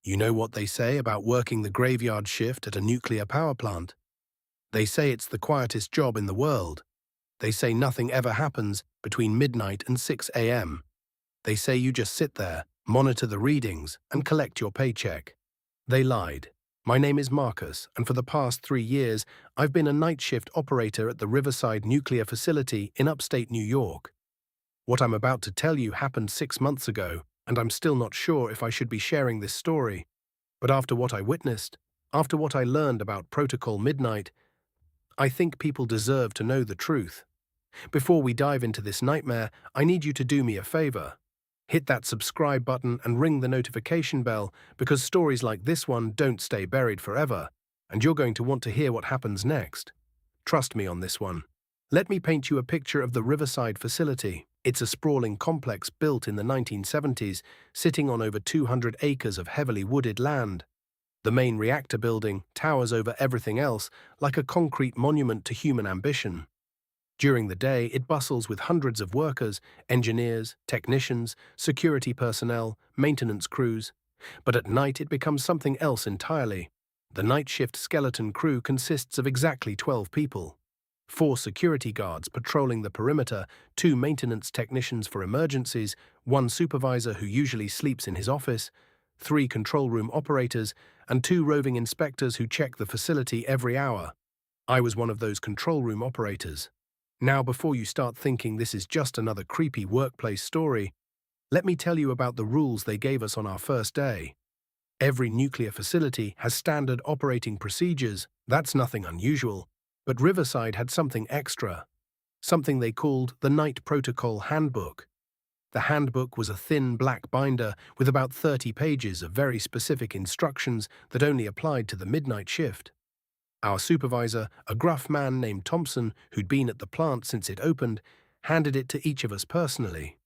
You know what they say about working the graveyard shift at a nuclear power plant? They say it's the quietest job in the world. They say nothing ever happens between midnight and 6 a.m. They say you just sit there, monitor the readings, and collect your paycheck. They lied. My name is Marcus, and for the past 3 years, I've been a night shift operator at the Riverside Nuclear Facility in upstate New York. What I'm about to tell you happened 6 months ago, and I'm still not sure if I should be sharing this story. But after what I witnessed, after what I learned about Protocol Midnight, I think people deserve to know the truth. Before we dive into this nightmare, I need you to do me a favor. Hit that subscribe button and ring the notification bell, because stories like this one don't stay buried forever, and you're going to want to hear what happens next. Trust me on this one. Let me paint you a picture of the Riverside facility. It's a sprawling complex built in the 1970s, sitting on over 200 acres of heavily wooded land. The main reactor building towers over everything else like a concrete monument to human ambition. During the day, it bustles with hundreds of workers, engineers, technicians, security personnel, maintenance crews. But at night, it becomes something else entirely. The night shift skeleton crew consists of exactly 12 people. 4 security guards patrolling the perimeter, 2 maintenance technicians for emergencies, 1 supervisor who usually sleeps in his office, 3 control room operators, and 2 roving inspectors who check the facility every hour. I was one of those control room operators. Now, before you start thinking this is just another creepy workplace story, let me tell you about the rules they gave us on our first day. Every nuclear facility has standard operating procedures. That's nothing unusual. But Riverside had something extra, something they called the Night Protocol Handbook. The handbook was a thin black binder with about 30 pages of very specific instructions that only applied to the midnight shift. Our supervisor, a gruff man named Thompson, who'd been at the plant since it opened, handed it to each of us personally.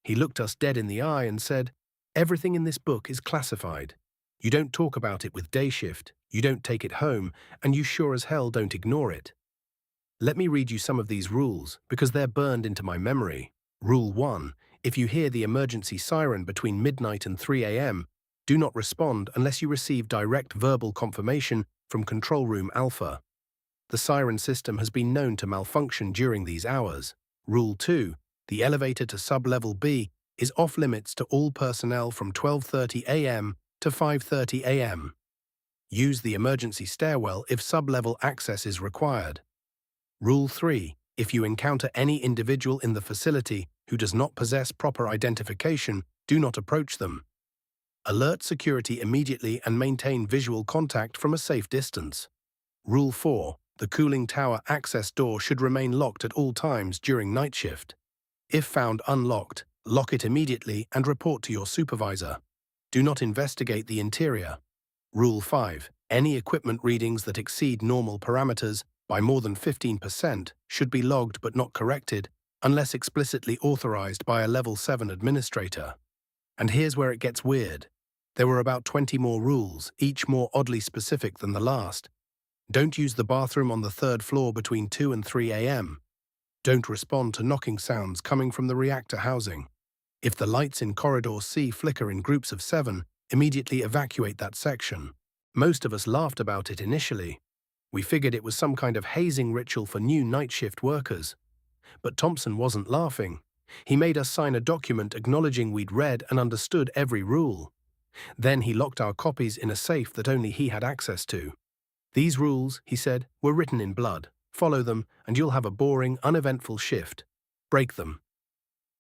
He looked us dead in the eye and said, "Everything in this book is classified. You don't talk about it with day shift, you don't take it home, and you sure as hell don't ignore it." Let me read you some of these rules, because they're burned into my memory. Rule 1. If you hear the emergency siren between midnight and 3 a.m., do not respond unless you receive direct verbal confirmation from Control Room Alpha. The siren system has been known to malfunction during these hours. Rule 2. The elevator to sub-level B is off-limits to all personnel from 12:30 a.m. to 5:30 a.m. Use the emergency stairwell if sub-level access is required. Rule 3. If you encounter any individual in the facility who does not possess proper identification, do not approach them. Alert security immediately and maintain visual contact from a safe distance. Rule 4. The cooling tower access door should remain locked at all times during night shift. If found unlocked, lock it immediately and report to your supervisor. Do not investigate the interior. Rule 5. Any equipment readings that exceed normal parameters by more than 15% should be logged but not corrected unless explicitly authorized by a Level 7 administrator. And here's where it gets weird. There were about 20 more rules, each more oddly specific than the last. Don't use the bathroom on the 3rd floor between 2 and 3 a.m. Don't respond to knocking sounds coming from the reactor housing. If the lights in Corridor C flicker in groups of 7, immediately evacuate that section. Most of us laughed about it initially. We figured it was some kind of hazing ritual for new night shift workers. But Thompson wasn't laughing. He made us sign a document acknowledging we'd read and understood every rule. Then he locked our copies in a safe that only he had access to. These rules, he said, were written in blood. Follow them, and you'll have a boring, uneventful shift. Break them.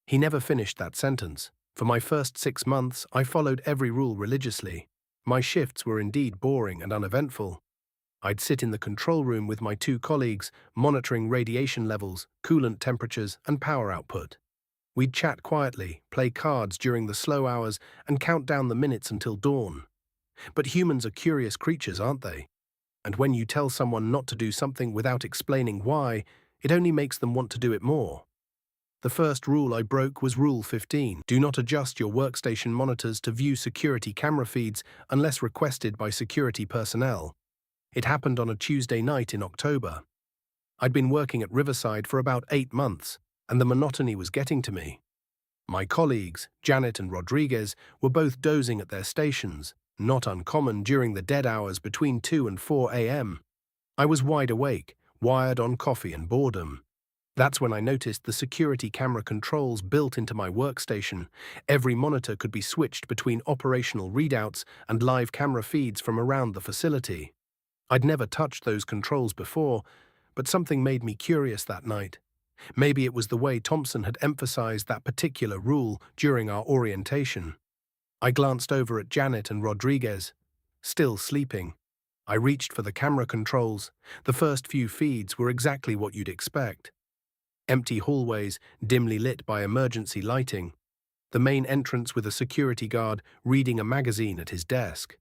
He never finished that sentence. For my first 6 months, I followed every rule religiously. My shifts were indeed boring and uneventful. I'd sit in the control room with my 2 colleagues, monitoring radiation levels, coolant temperatures, and power output. We'd chat quietly, play cards during the slow hours, and count down the minutes until dawn. But humans are curious creatures, aren't they? And when you tell someone not to do something without explaining why, it only makes them want to do it more. The first rule I broke was Rule 15. Do not adjust your workstation monitors to view security camera feeds unless requested by security personnel. It happened on a Tuesday night in October. I'd been working at Riverside for about 8 months, and the monotony was getting to me. My colleagues, Janet and Rodriguez, were both dozing at their stations, not uncommon during the dead hours between 2 and 4 a.m. I was wide awake, wired on coffee and boredom. That's when I noticed the security camera controls built into my workstation. Every monitor could be switched between operational readouts and live camera feeds from around the facility. I'd never touched those controls before, but something made me curious that night. Maybe it was the way Thompson had emphasized that particular rule during our orientation. I glanced over at Janet and Rodriguez, still sleeping. I reached for the camera controls. The first few feeds were exactly what you'd expect. Empty hallways, dimly lit by emergency lighting. The main entrance with a security guard reading a magazine at his desk.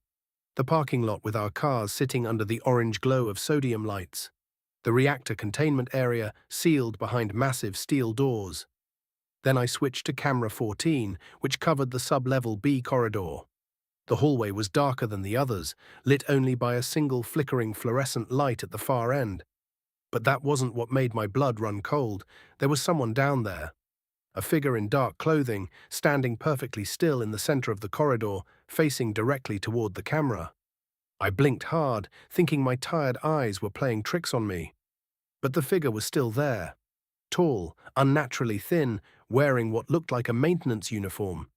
The parking lot with our cars sitting under the orange glow of sodium lights. The reactor containment area sealed behind massive steel doors. Then I switched to camera 14, which covered the sub-level B corridor. The hallway was darker than the others, lit only by a single flickering fluorescent light at the far end. But that wasn't what made my blood run cold. There was someone down there. A figure in dark clothing, standing perfectly still in the center of the corridor, facing directly toward the camera. I blinked hard, thinking my tired eyes were playing tricks on me. But the figure was still there. Tall, unnaturally thin, wearing what looked like a maintenance uniform.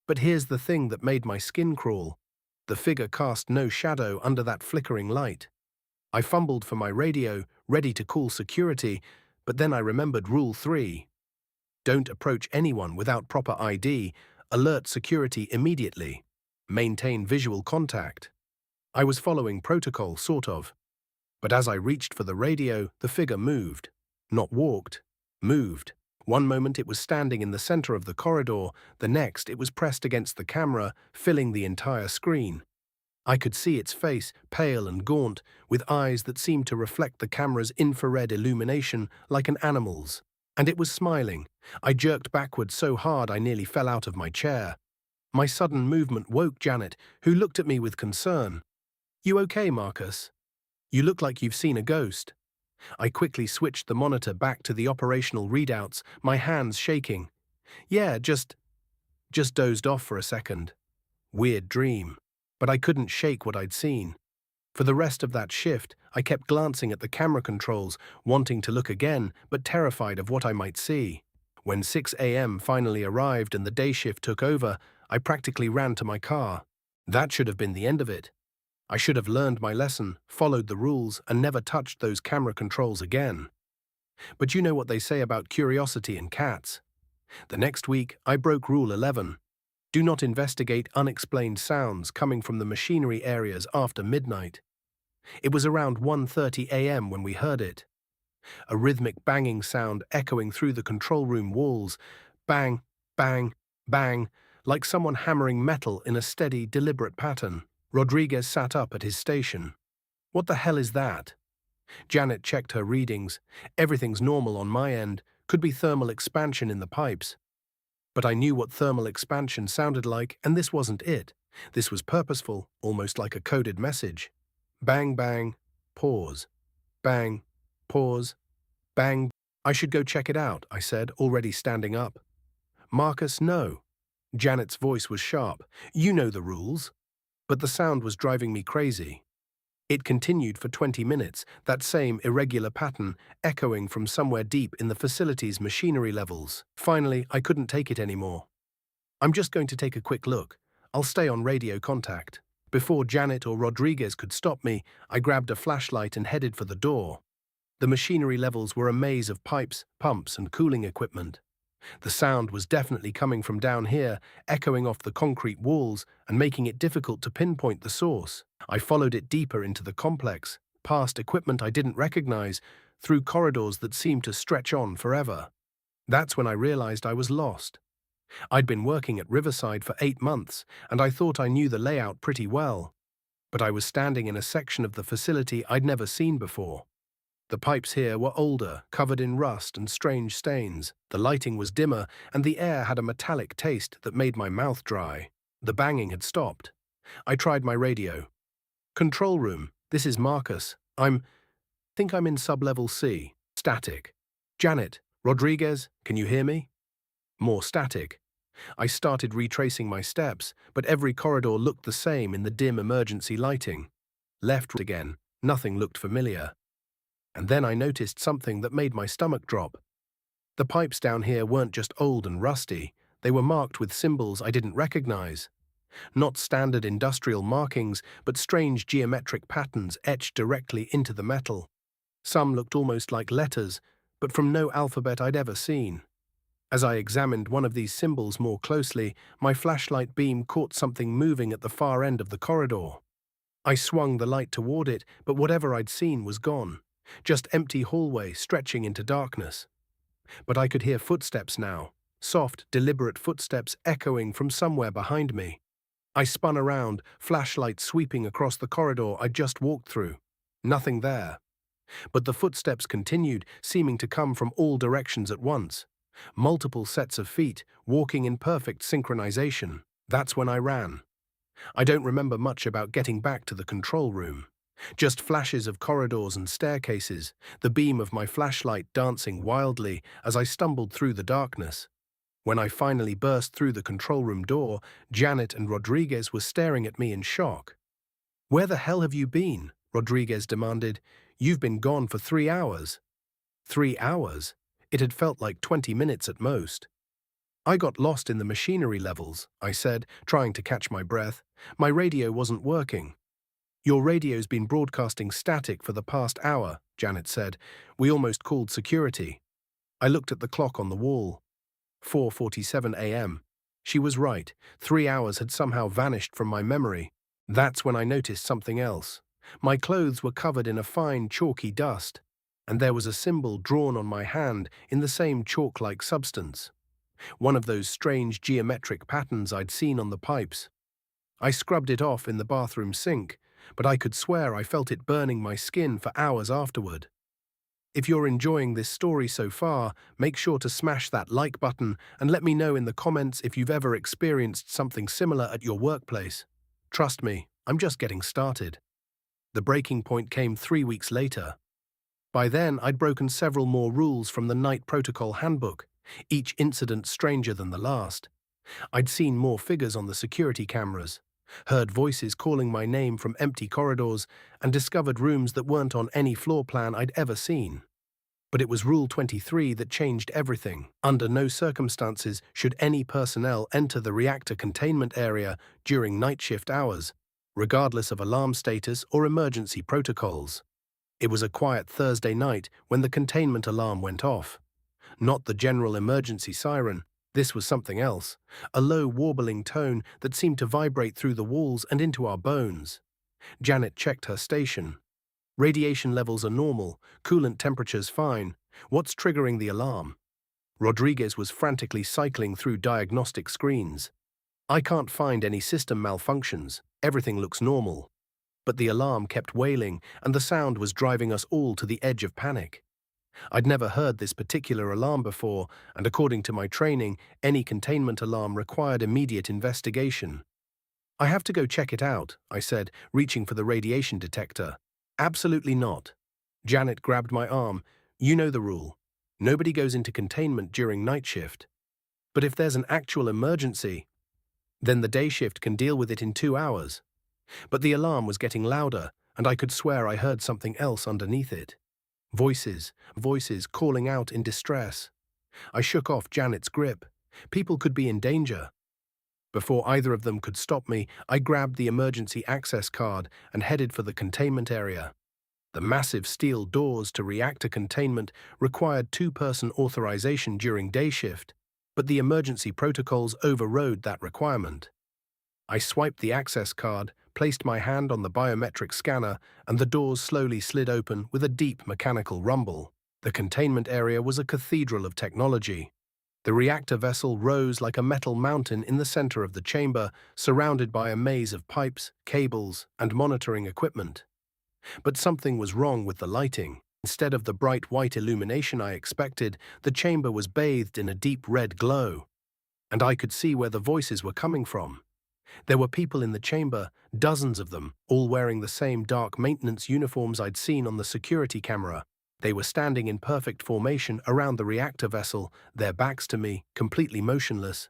But here's the thing that made my skin crawl. The figure cast no shadow under that flickering light. I fumbled for my radio, ready to call security, but then I remembered Rule 3. Don't approach anyone without proper ID, alert security immediately. Maintain visual contact. I was following protocol, sort of. But as I reached for the radio, the figure moved. Not walked, moved. One moment it was standing in the center of the corridor, the next it was pressed against the camera, filling the entire screen. I could see its face, pale and gaunt, with eyes that seemed to reflect the camera's infrared illumination like an animal's. And it was smiling. I jerked backward so hard I nearly fell out of my chair. My sudden movement woke Janet, who looked at me with concern. "You okay, Marcus? You look like you've seen a ghost." I quickly switched the monitor back to the operational readouts, my hands shaking. "Yeah, just dozed off for a second. Weird dream." But I couldn't shake what I'd seen. For the rest of that shift, I kept glancing at the camera controls, wanting to look again, but terrified of what I might see. When 6 a.m. finally arrived and the day shift took over, I practically ran to my car. That should have been the end of it. I should have learned my lesson, followed the rules, and never touched those camera controls again. But you know what they say about curiosity and cats. The next week, I broke Rule 11. Do not investigate unexplained sounds coming from the machinery areas after midnight. It was around 1:30 a.m. when we heard it. A rhythmic banging sound echoing through the control room walls. Bang, bang, bang, like someone hammering metal in a steady, deliberate pattern. Rodriguez sat up at his station. "What the hell is that?" Janet checked her readings. "Everything's normal on my end. Could be thermal expansion in the pipes." But I knew what thermal expansion sounded like, and this wasn't it. This was purposeful, almost like a coded message. Bang, bang, pause. Bang, pause, bang. "I should go check it out," I said, already standing up. "Marcus, no." Janet's voice was sharp. "You know the rules." But the sound was driving me crazy. It continued for 20 minutes, that same irregular pattern echoing from somewhere deep in the facility's machinery levels. Finally, I couldn't take it anymore. "I'm just going to take a quick look. I'll stay on radio contact." Before Janet or Rodriguez could stop me, I grabbed a flashlight and headed for the door. The machinery levels were a maze of pipes, pumps, and cooling equipment. The sound was definitely coming from down here, echoing off the concrete walls and making it difficult to pinpoint the source. I followed it deeper into the complex, past equipment I didn't recognize, through corridors that seemed to stretch on forever. That's when I realized I was lost. I'd been working at Riverside for 8 months, and I thought I knew the layout pretty well. But I was standing in a section of the facility I'd never seen before. The pipes here were older, covered in rust and strange stains. The lighting was dimmer, and the air had a metallic taste that made my mouth dry. The banging had stopped. I tried my radio. "Control room, this is Marcus. Think I'm in sub-level C. Static. Janet, Rodriguez, can you hear me?" More static. I started retracing my steps, but every corridor looked the same in the dim emergency lighting. Left again, nothing looked familiar. And then I noticed something that made my stomach drop. The pipes down here weren't just old and rusty, they were marked with symbols I didn't recognize. Not standard industrial markings, but strange geometric patterns etched directly into the metal. Some looked almost like letters, but from no alphabet I'd ever seen. As I examined one of these symbols more closely, my flashlight beam caught something moving at the far end of the corridor. I swung the light toward it, but whatever I'd seen was gone. Just empty hallway stretching into darkness. But I could hear footsteps now, soft, deliberate footsteps echoing from somewhere behind me. I spun around, flashlight sweeping across the corridor I'd just walked through. Nothing there. But the footsteps continued, seeming to come from all directions at once. Multiple sets of feet, walking in perfect synchronization. That's when I ran. I don't remember much about getting back to the control room. Just flashes of corridors and staircases, the beam of my flashlight dancing wildly as I stumbled through the darkness. When I finally burst through the control room door, Janet and Rodriguez were staring at me in shock. "Where the hell have you been?" Rodriguez demanded. "You've been gone for 3 hours." 3 hours? It had felt like 20 minutes at most. "I got lost in the machinery levels," I said, trying to catch my breath. "My radio wasn't working." "Your radio's been broadcasting static for the past hour," Janet said. "We almost called security." I looked at the clock on the wall. 4:47 a.m. She was right. 3 hours had somehow vanished from my memory. That's when I noticed something else. My clothes were covered in a fine, chalky dust, and there was a symbol drawn on my hand in the same chalk-like substance. One of those strange geometric patterns I'd seen on the pipes. I scrubbed it off in the bathroom sink, but I could swear I felt it burning my skin for hours afterward. If you're enjoying this story so far, make sure to smash that like button and let me know in the comments if you've ever experienced something similar at your workplace. Trust me, I'm just getting started. The breaking point came 3 weeks later. By then, I'd broken several more rules from the Night Protocol Handbook, each incident stranger than the last. I'd seen more figures on the security cameras, heard voices calling my name from empty corridors, and discovered rooms that weren't on any floor plan I'd ever seen. But it was Rule 23 that changed everything. Under no circumstances should any personnel enter the reactor containment area during night shift hours, regardless of alarm status or emergency protocols. It was a quiet Thursday night when the containment alarm went off. Not the general emergency siren. This was something else, a low, warbling tone that seemed to vibrate through the walls and into our bones. Janet checked her station. "Radiation levels are normal, coolant temperatures fine. What's triggering the alarm?" Rodriguez was frantically cycling through diagnostic screens. "I can't find any system malfunctions. Everything looks normal." But the alarm kept wailing, and the sound was driving us all to the edge of panic. I'd never heard this particular alarm before, and according to my training, any containment alarm required immediate investigation. "I have to go check it out," I said, reaching for the radiation detector. "Absolutely not." Janet grabbed my arm. "You know the rule. Nobody goes into containment during night shift. But if there's an actual emergency, then the day shift can deal with it in 2 hours." But the alarm was getting louder, and I could swear I heard something else underneath it. Voices calling out in distress. I shook off Janet's grip. People could be in danger. Before either of them could stop me, I grabbed the emergency access card and headed for the containment area. The massive steel doors to reactor containment required 2-person authorization during day shift, but the emergency protocols overrode that requirement. I swiped the access card, placed my hand on the biometric scanner, and the doors slowly slid open with a deep mechanical rumble. The containment area was a cathedral of technology. The reactor vessel rose like a metal mountain in the center of the chamber, surrounded by a maze of pipes, cables, and monitoring equipment. But something was wrong with the lighting. Instead of the bright white illumination I expected, the chamber was bathed in a deep red glow. And I could see where the voices were coming from. There were people in the chamber, dozens of them, all wearing the same dark maintenance uniforms I'd seen on the security camera. They were standing in perfect formation around the reactor vessel, their backs to me, completely motionless.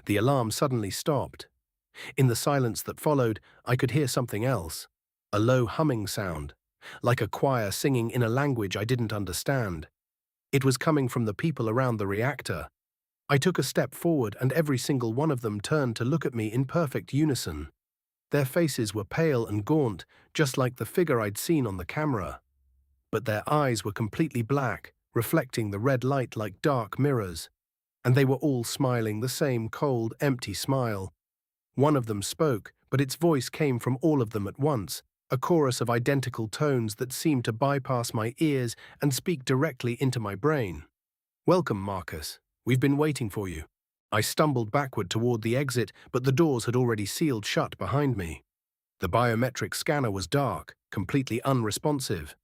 The alarm suddenly stopped. In the silence that followed, I could hear something else, a low humming sound, like a choir singing in a language I didn't understand. It was coming from the people around the reactor. I took a step forward and every single one of them turned to look at me in perfect unison. Their faces were pale and gaunt, just like the figure I'd seen on the camera. But their eyes were completely black, reflecting the red light like dark mirrors. And they were all smiling the same cold, empty smile. One of them spoke, but its voice came from all of them at once, a chorus of identical tones that seemed to bypass my ears and speak directly into my brain. "Welcome, Marcus. We've been waiting for you." I stumbled backward toward the exit, but the doors had already sealed shut behind me. The biometric scanner was dark, completely unresponsive.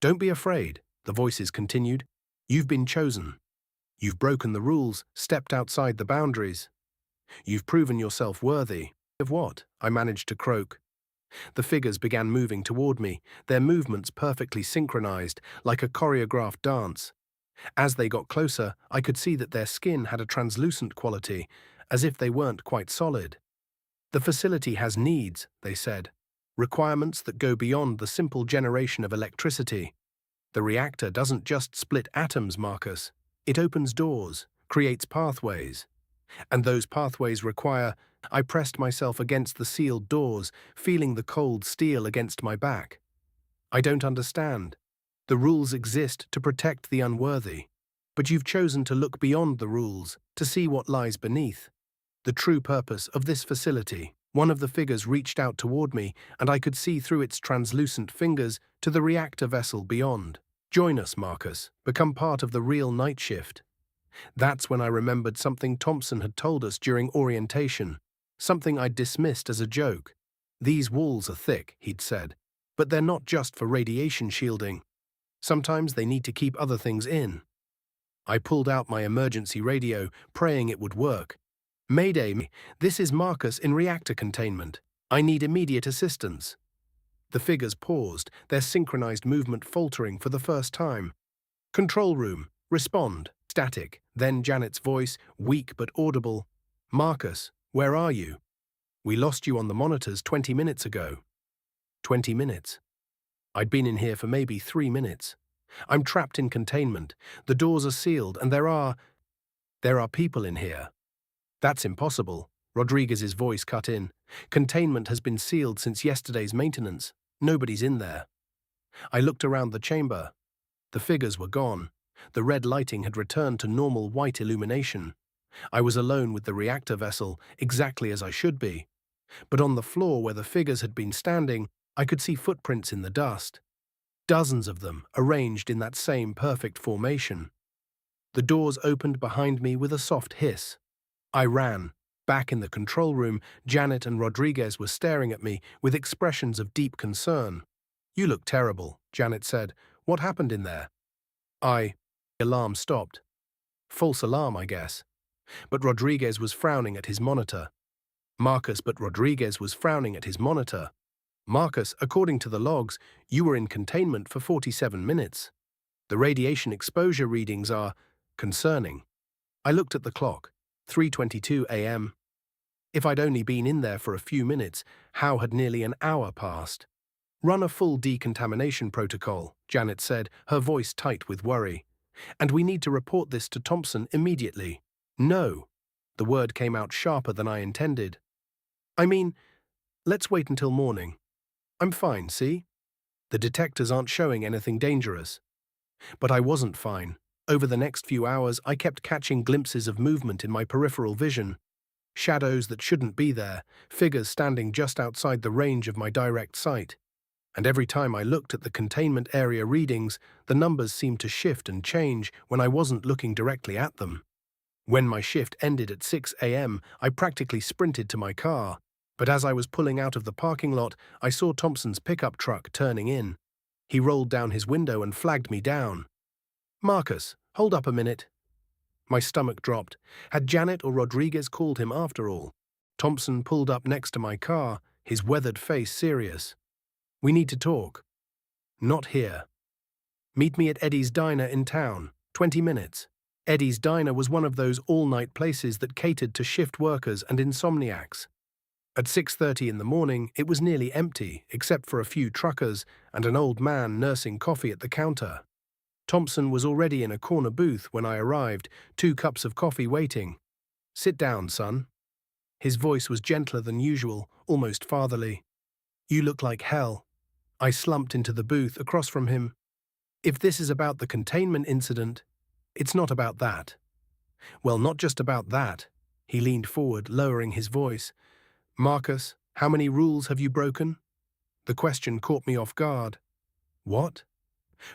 "Don't be afraid," the voices continued. "You've been chosen. You've broken the rules, stepped outside the boundaries. You've proven yourself worthy." "Of what?" I managed to croak. The figures began moving toward me, their movements perfectly synchronized, like a choreographed dance. As they got closer, I could see that their skin had a translucent quality, as if they weren't quite solid. "The facility has needs," they said, "requirements that go beyond the simple generation of electricity. The reactor doesn't just split atoms, Marcus. It opens doors, creates pathways. And those pathways require—" I pressed myself against the sealed doors, feeling the cold steel against my back. "I don't understand. The rules exist to protect the unworthy. But you've chosen to look beyond the rules, to see what lies beneath. The true purpose of this facility." One of the figures reached out toward me, and I could see through its translucent fingers to the reactor vessel beyond. "Join us, Marcus. Become part of the real night shift." That's when I remembered something Thompson had told us during orientation, something I'd dismissed as a joke. "These walls are thick," he'd said, "but they're not just for radiation shielding. Sometimes they need to keep other things in." I pulled out my emergency radio, praying it would work. "Mayday, this is Marcus in reactor containment. I need immediate assistance." The figures paused, their synchronized movement faltering for the first time. "Control room, respond." Static, then Janet's voice, weak but audible. "Marcus, where are you? We lost you on the monitors 20 minutes ago." 20 minutes. I'd been in here for maybe 3 minutes. "I'm trapped in containment. The doors are sealed and there are people in here." "That's impossible," Rodriguez's voice cut in. "Containment has been sealed since yesterday's maintenance. Nobody's in there." I looked around the chamber. The figures were gone. The red lighting had returned to normal white illumination. I was alone with the reactor vessel, exactly as I should be. But on the floor where the figures had been standing, I could see footprints in the dust. Dozens of them, arranged in that same perfect formation. The doors opened behind me with a soft hiss. I ran. Back in the control room, Janet and Rodriguez were staring at me with expressions of deep concern. "You look terrible," Janet said. "What happened in there?" The alarm stopped. False alarm, I guess. But Rodriguez was frowning at his monitor. Rodriguez was frowning at his monitor. "Marcus, according to the logs, you were in containment for 47 minutes. The radiation exposure readings are concerning." I looked at the clock. 3:22 a.m. If I'd only been in there for a few minutes, how had nearly an hour passed? "Run a full decontamination protocol," Janet said, her voice tight with worry. "And we need to report this to Thompson immediately." "No." The word came out sharper than I intended. "I mean, let's wait until morning. I'm fine, see? The detectors aren't showing anything dangerous." But I wasn't fine. Over the next few hours, I kept catching glimpses of movement in my peripheral vision. Shadows that shouldn't be there, figures standing just outside the range of my direct sight. And every time I looked at the containment area readings, the numbers seemed to shift and change when I wasn't looking directly at them. When my shift ended at 6 a.m., I practically sprinted to my car. But as I was pulling out of the parking lot, I saw Thompson's pickup truck turning in. He rolled down his window and flagged me down. "Marcus, hold up a minute." My stomach dropped. Had Janet or Rodriguez called him after all? Thompson pulled up next to my car, his weathered face serious. "We need to talk." "Not here." "Meet me at Eddie's diner in town. 20 minutes." Eddie's Diner was one of those all-night places that catered to shift workers and insomniacs. At 6:30 in the morning, it was nearly empty, except for a few truckers and an old man nursing coffee at the counter. Thompson was already in a corner booth when I arrived, 2 cups of coffee waiting. "Sit down, son." His voice was gentler than usual, almost fatherly. "You look like hell." I slumped into the booth across from him. "If this is about the containment incident, it's not about that." "Well, not just about that." He leaned forward, lowering his voice. "Marcus, how many rules have you broken?" The question caught me off guard. "What?"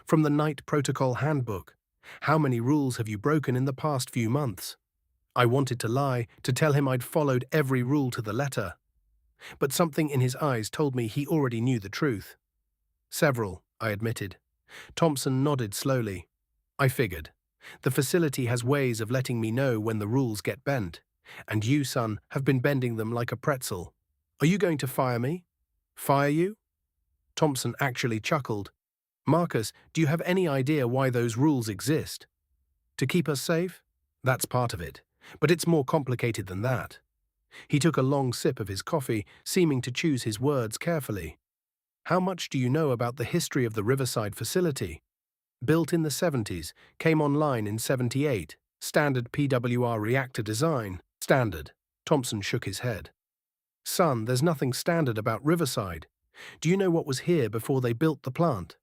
"From the Night Protocol Handbook. How many rules have you broken in the past few months?" I wanted to lie, to tell him I'd followed every rule to the letter. But something in his eyes told me he already knew the truth. "Several," I admitted. Thompson nodded slowly. "I figured. The facility has ways of letting me know when the rules get bent. And you, son, have been bending them like a pretzel. Are you going to fire me?" "Fire you?" Thompson actually chuckled. "Marcus, do you have any idea why those rules exist?" "To keep us safe?" "That's part of it. But it's more complicated than that." He took a long sip of his coffee, seeming to choose his words carefully. "How much do you know about the history of the Riverside facility?" "Built in the 70s, came online in 78, standard PWR reactor design." "Standard." Thompson shook his head. "Son, there's nothing standard about Riverside. Do you know what was here before they built the plant?"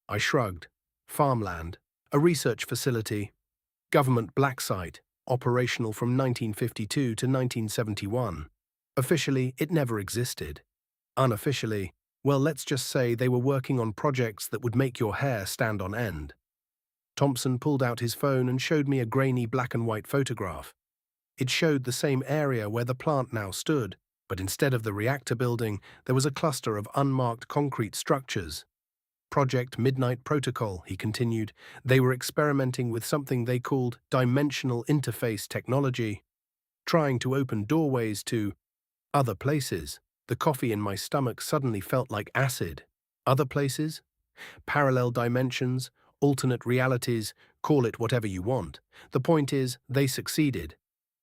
I shrugged. "Farmland, a research facility, government black site, operational from 1952 to 1971. Officially, it never existed. Unofficially, well, let's just say they were working on projects that would make your hair stand on end." Thompson pulled out his phone and showed me a grainy black and white photograph. It showed the same area where the plant now stood, but instead of the reactor building, there was a cluster of unmarked concrete structures. "Project Midnight Protocol," he continued. "They were experimenting with something they called dimensional interface technology, trying to open doorways to other places." The coffee in my stomach suddenly felt like acid. Other places? Parallel dimensions, alternate realities, call it whatever you want. The point is, they succeeded.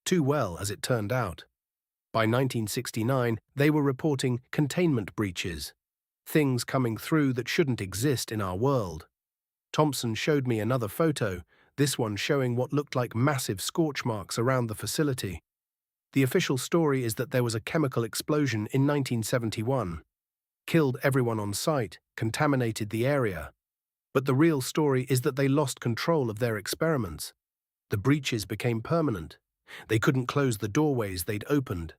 Too well, as it turned out. By 1969, they were reporting containment breaches. Things coming through that shouldn't exist in our world. Thompson showed me another photo, this one showing what looked like massive scorch marks around the facility. The official story is that there was a chemical explosion in 1971. Killed everyone on site, contaminated the area. But the real story is that they lost control of their experiments. The breaches became permanent. They couldn't close the doorways they'd opened.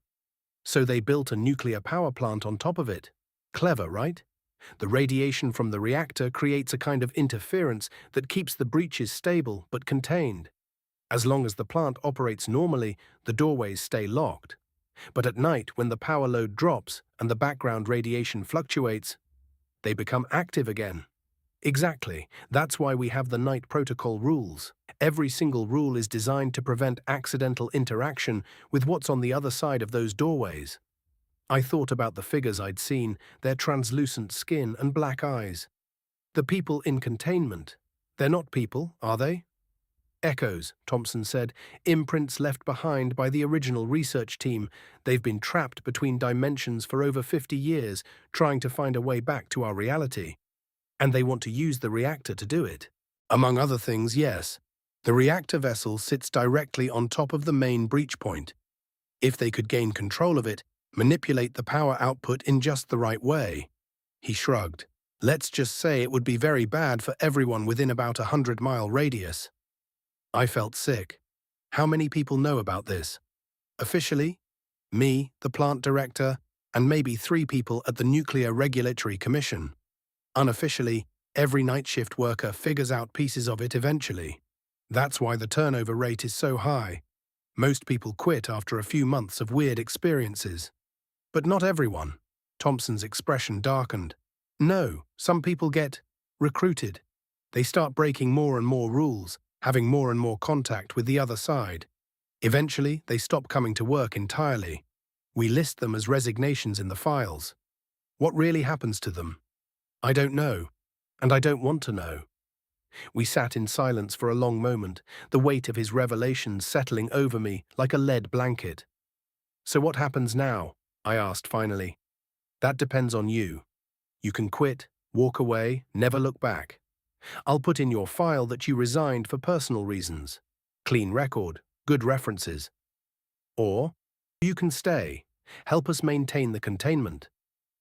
So they built a nuclear power plant on top of it. Clever, right? The radiation from the reactor creates a kind of interference that keeps the breaches stable but contained. As long as the plant operates normally, the doorways stay locked. But at night, when the power load drops and the background radiation fluctuates, they become active again. Exactly. That's why we have the Night Protocol rules. Every single rule is designed to prevent accidental interaction with what's on the other side of those doorways. I thought about the figures I'd seen, their translucent skin and black eyes. The people in containment. They're not people, are they? "Echoes," Thompson said, "imprints left behind by the original research team. They've been trapped between dimensions for over 50 years, trying to find a way back to our reality. And they want to use the reactor to do it." "Among other things, yes. The reactor vessel sits directly on top of the main breach point. If they could gain control of it, manipulate the power output in just the right way." He shrugged. "Let's just say it would be very bad for everyone within about a 100-mile radius." I felt sick. How many people know about this? Officially, me, the plant director, and maybe 3 people at the Nuclear Regulatory Commission. Unofficially, every night shift worker figures out pieces of it eventually. That's why the turnover rate is so high. Most people quit after a few months of weird experiences. But not everyone. Thompson's expression darkened. No, some people get recruited. They start breaking more and more rules, having more and more contact with the other side. Eventually, they stop coming to work entirely. We list them as resignations in the files. What really happens to them? I don't know, and I don't want to know. We sat in silence for a long moment, the weight of his revelations settling over me like a lead blanket. "So what happens now?" I asked finally. "That depends on you. You can quit, walk away, never look back. I'll put in your file that you resigned for personal reasons. Clean record, good references. Or you can stay, help us maintain the containment.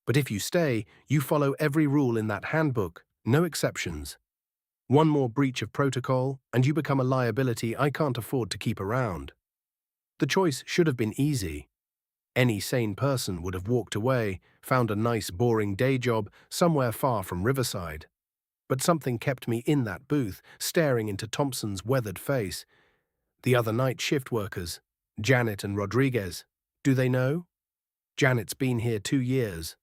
But if you stay, you follow every rule in that handbook, no exceptions. One more breach of protocol, and you become a liability I can't afford to keep around." The choice should have been easy. Any sane person would have walked away, found a nice boring day job somewhere far from Riverside. But something kept me in that booth, staring into Thompson's weathered face. The other night shift workers, Janet and Rodriguez. Do they know? Janet's been here 2 years.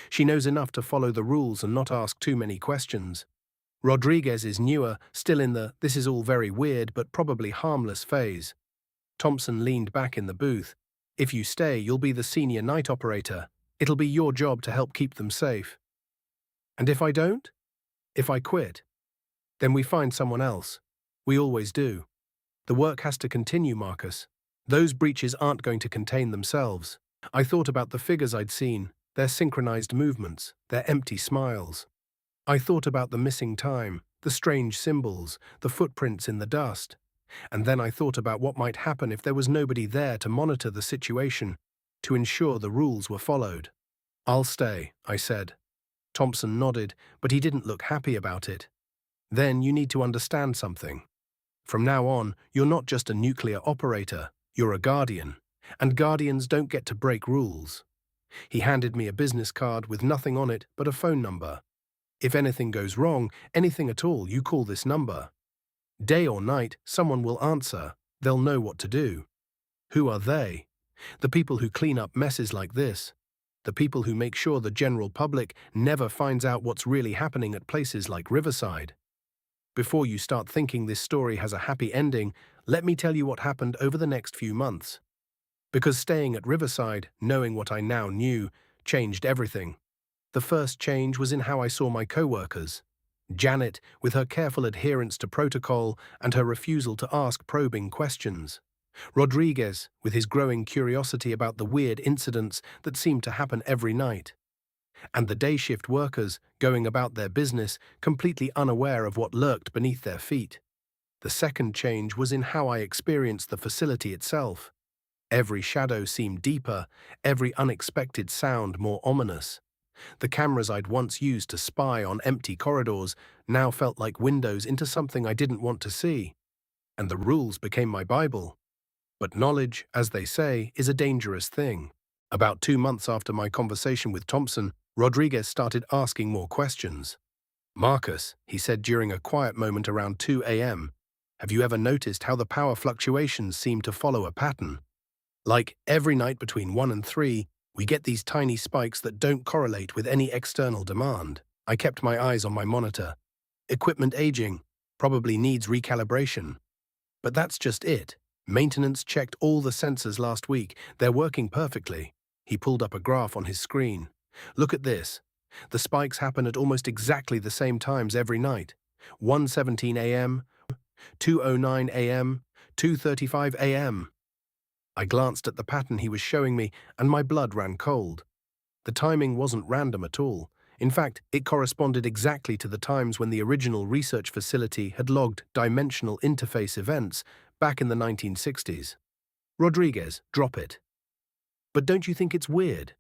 She knows enough to follow the rules and not ask too many questions. Rodriguez is newer, still in the "this is all very weird but probably harmless" phase. Thompson leaned back in the booth. "If you stay, you'll be the senior night operator. It'll be your job to help keep them safe." "And if I don't? If I quit?" "Then we find someone else. We always do. The work has to continue, Marcus. Those breaches aren't going to contain themselves." I thought about the figures I'd seen, their synchronized movements, their empty smiles. I thought about the missing time, the strange symbols, the footprints in the dust. And then I thought about what might happen if there was nobody there to monitor the situation, to ensure the rules were followed. "I'll stay," I said. Thompson nodded, but he didn't look happy about it. "Then you need to understand something. From now on, you're not just a nuclear operator, you're a guardian. And guardians don't get to break rules." He handed me a business card with nothing on it but a phone number. "If anything goes wrong, anything at all, you call this number. Day or night, someone will answer. They'll know what to do." Who are they? The people who clean up messes like this. The people who make sure the general public never finds out what's really happening at places like Riverside. Before you start thinking this story has a happy ending, let me tell you what happened over the next few months. Because staying at Riverside, knowing what I now knew, changed everything. The first change was in how I saw my co-workers. Janet, with her careful adherence to protocol and her refusal to ask probing questions. Rodriguez, with his growing curiosity about the weird incidents that seemed to happen every night. And the day shift workers, going about their business, completely unaware of what lurked beneath their feet. The second change was in how I experienced the facility itself. Every shadow seemed deeper, every unexpected sound more ominous. The cameras I'd once used to spy on empty corridors now felt like windows into something I didn't want to see. And the rules became my Bible. But knowledge, as they say, is a dangerous thing. About 2 months after my conversation with Thompson, Rodriguez started asking more questions. "Marcus," he said during a quiet moment around 2 a.m., "have you ever noticed how the power fluctuations seem to follow a pattern? Like every night between 1 and 3, we get these tiny spikes that don't correlate with any external demand." I kept my eyes on my monitor. "Equipment aging, probably needs recalibration." "But that's just it. Maintenance checked all the sensors last week. They're working perfectly." He pulled up a graph on his screen. "Look at this. The spikes happen at almost exactly the same times every night. 1:17 a.m., 2:09 a.m., 2:35 a.m. I glanced at the pattern he was showing me, and my blood ran cold. The timing wasn't random at all. In fact, it corresponded exactly to the times when the original research facility had logged dimensional interface events back in the 1960s. "Rodriguez, drop it." "But don't you think it's weird?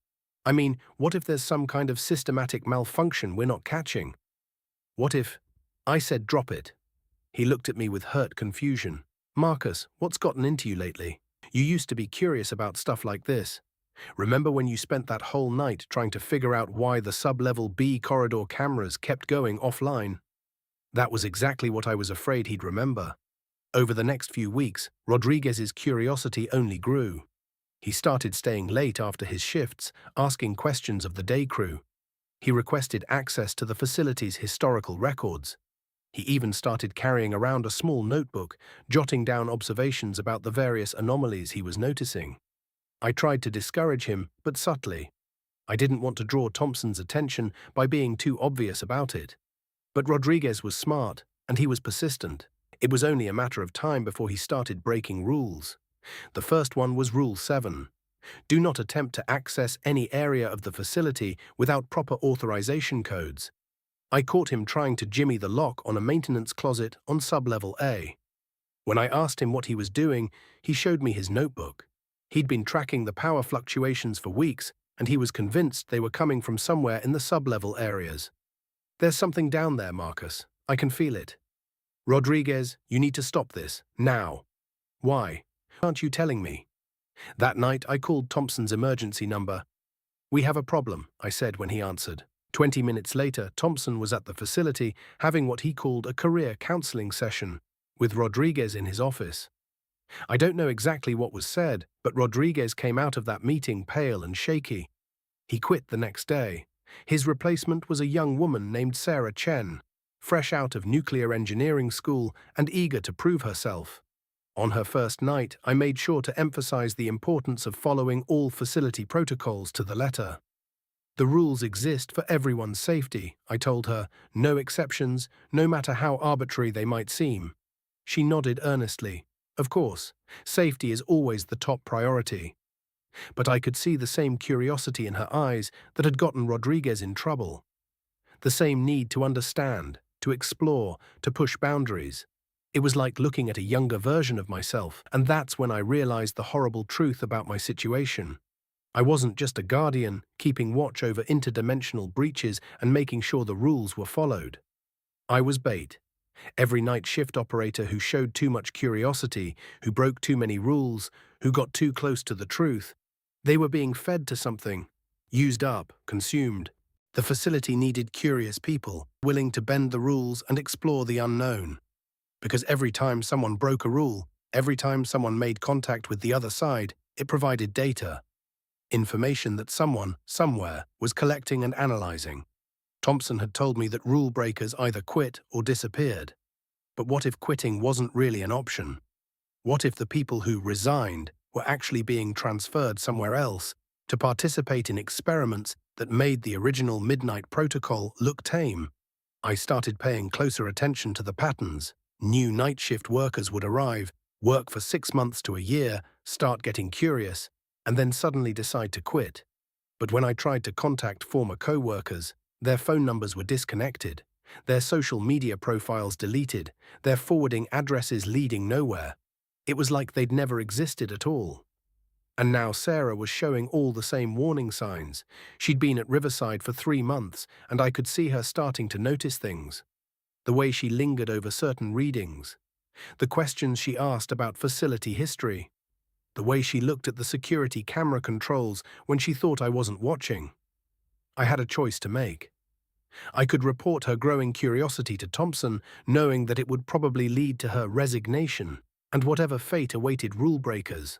I mean, what if there's some kind of systematic malfunction we're not catching? What if—" I said drop it. He looked at me with hurt confusion. "Marcus, what's gotten into you lately? You used to be curious about stuff like this. Remember when you spent that whole night trying to figure out why the sub-level B corridor cameras kept going offline?" That was exactly what I was afraid he'd remember. Over the next few weeks, Rodriguez's curiosity only grew. He started staying late after his shifts, asking questions of the day crew. He requested access to the facility's historical records. He even started carrying around a small notebook, jotting down observations about the various anomalies he was noticing. I tried to discourage him, but subtly. I didn't want to draw Thompson's attention by being too obvious about it. But Rodriguez was smart, and he was persistent. It was only a matter of time before he started breaking rules. The first one was Rule 7. Do not attempt to access any area of the facility without proper authorization codes. I caught him trying to jimmy the lock on a maintenance closet on sublevel A. When I asked him what he was doing, he showed me his notebook. He'd been tracking the power fluctuations for weeks, and he was convinced they were coming from somewhere in the sublevel areas. There's something down there, Marcus. I can feel it. Rodriguez, you need to stop this, now. Why? Aren't you telling me? That night, I called Thompson's emergency number. We have a problem, I said when he answered. 20 minutes later, Thompson was at the facility having what he called a career counseling session with Rodriguez in his office. I don't know exactly what was said, but Rodriguez came out of that meeting pale and shaky. He quit the next day. His replacement was a young woman named Sarah Chen, fresh out of nuclear engineering school and eager to prove herself. On her first night, I made sure to emphasize the importance of following all facility protocols to the letter. The rules exist for everyone's safety, I told her, no exceptions, no matter how arbitrary they might seem. She nodded earnestly. Of course, safety is always the top priority. But I could see the same curiosity in her eyes that had gotten Rodriguez in trouble. The same need to understand, to explore, to push boundaries. It was like looking at a younger version of myself, and that's when I realized the horrible truth about my situation. I wasn't just a guardian, keeping watch over interdimensional breaches and making sure the rules were followed. I was bait. Every night shift operator who showed too much curiosity, who broke too many rules, who got too close to the truth, they were being fed to something, used up, consumed. The facility needed curious people, willing to bend the rules and explore the unknown. Because every time someone broke a rule, every time someone made contact with the other side, it provided data. Information that someone, somewhere, was collecting and analyzing. Thompson had told me that rule breakers either quit or disappeared. But what if quitting wasn't really an option? What if the people who resigned were actually being transferred somewhere else to participate in experiments that made the original Midnight Protocol look tame? I started paying closer attention to the patterns. New night shift workers would arrive, work for 6 months to a year, start getting curious, and then suddenly decide to quit. But when I tried to contact former co-workers, their phone numbers were disconnected, their social media profiles deleted, their forwarding addresses leading nowhere. It was like they'd never existed at all. And now Sarah was showing all the same warning signs. She'd been at Riverside for 3 months, and I could see her starting to notice things. The way she lingered over certain readings, the questions she asked about facility history, the way she looked at the security camera controls when she thought I wasn't watching. I had a choice to make. I could report her growing curiosity to Thompson, knowing that it would probably lead to her resignation and whatever fate awaited rule breakers.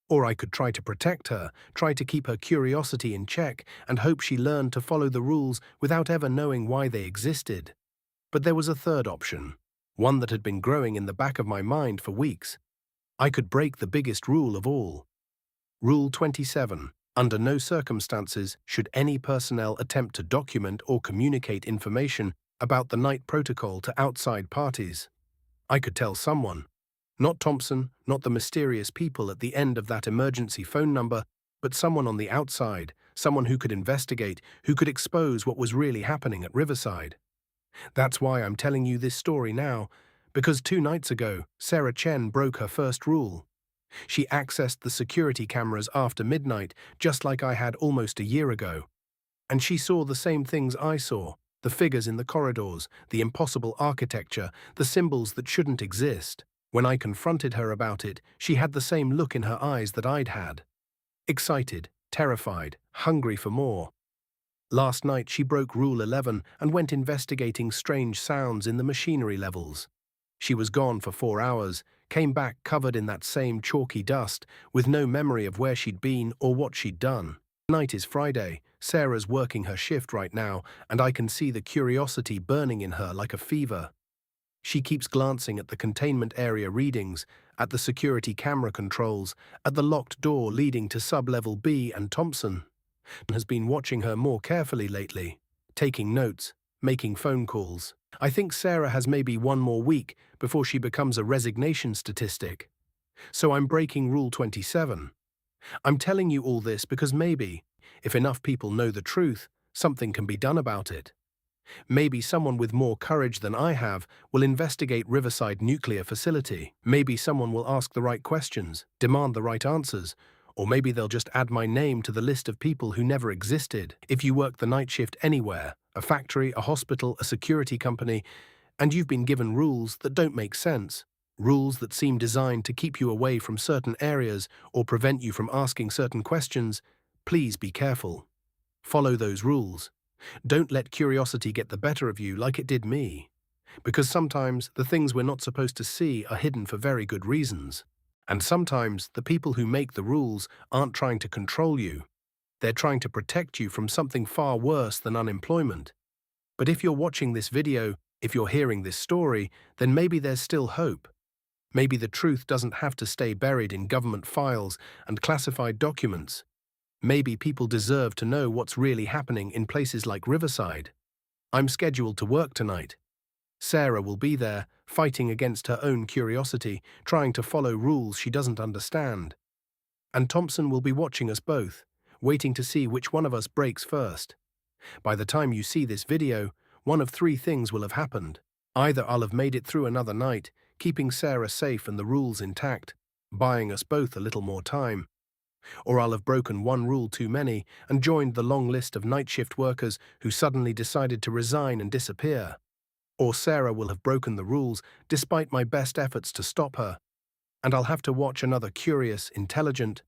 Or I could try to protect her, try to keep her curiosity in check, and hope she learned to follow the rules without ever knowing why they existed. But there was a third option, one that had been growing in the back of my mind for weeks. I could break the biggest rule of all. Rule 27. Under no circumstances should any personnel attempt to document or communicate information about the Night Protocol to outside parties. I could tell someone. Not Thompson, not the mysterious people at the end of that emergency phone number, but someone on the outside, someone who could investigate, who could expose what was really happening at Riverside. That's why I'm telling you this story now, because 2 nights ago, Sarah Chen broke her first rule. She accessed the security cameras after midnight, just like I had almost a year ago. And she saw the same things I saw, the figures in the corridors, the impossible architecture, the symbols that shouldn't exist. When I confronted her about it, she had the same look in her eyes that I'd had. Excited, terrified, hungry for more. Last night she broke Rule 11 and went investigating strange sounds in the machinery levels. She was gone for 4 hours, came back covered in that same chalky dust, with no memory of where she'd been or what she'd done. Tonight is Friday, Sarah's working her shift right now, and I can see the curiosity burning in her like a fever. She keeps glancing at the containment area readings, at the security camera controls, at the locked door leading to sub-level B, and Thompson has been watching her more carefully lately, taking notes, making phone calls. I think Sarah has maybe one more week before she becomes a resignation statistic. So I'm breaking Rule 27. I'm telling you all this because maybe, if enough people know the truth, something can be done about it. Maybe someone with more courage than I have will investigate Riverside Nuclear Facility. Maybe someone will ask the right questions, demand the right answers, or maybe they'll just add my name to the list of people who never existed. If you work the night shift anywhere, a factory, a hospital, a security company, and you've been given rules that don't make sense, rules that seem designed to keep you away from certain areas or prevent you from asking certain questions, please be careful. Follow those rules. Don't let curiosity get the better of you like it did me. Because sometimes the things we're not supposed to see are hidden for very good reasons. And sometimes the people who make the rules aren't trying to control you. They're trying to protect you from something far worse than unemployment. But if you're watching this video, if you're hearing this story, then maybe there's still hope. Maybe the truth doesn't have to stay buried in government files and classified documents. Maybe people deserve to know what's really happening in places like Riverside. I'm scheduled to work tonight. Sarah will be there, fighting against her own curiosity, trying to follow rules she doesn't understand. And Thompson will be watching us both, waiting to see which one of us breaks first. By the time you see this video, one of three things will have happened. Either I'll have made it through another night, keeping Sarah safe and the rules intact, buying us both a little more time, or I'll have broken one rule too many and joined the long list of night shift workers who suddenly decided to resign and disappear. Or Sarah will have broken the rules despite my best efforts to stop her, and I'll have to watch another curious, intelligent,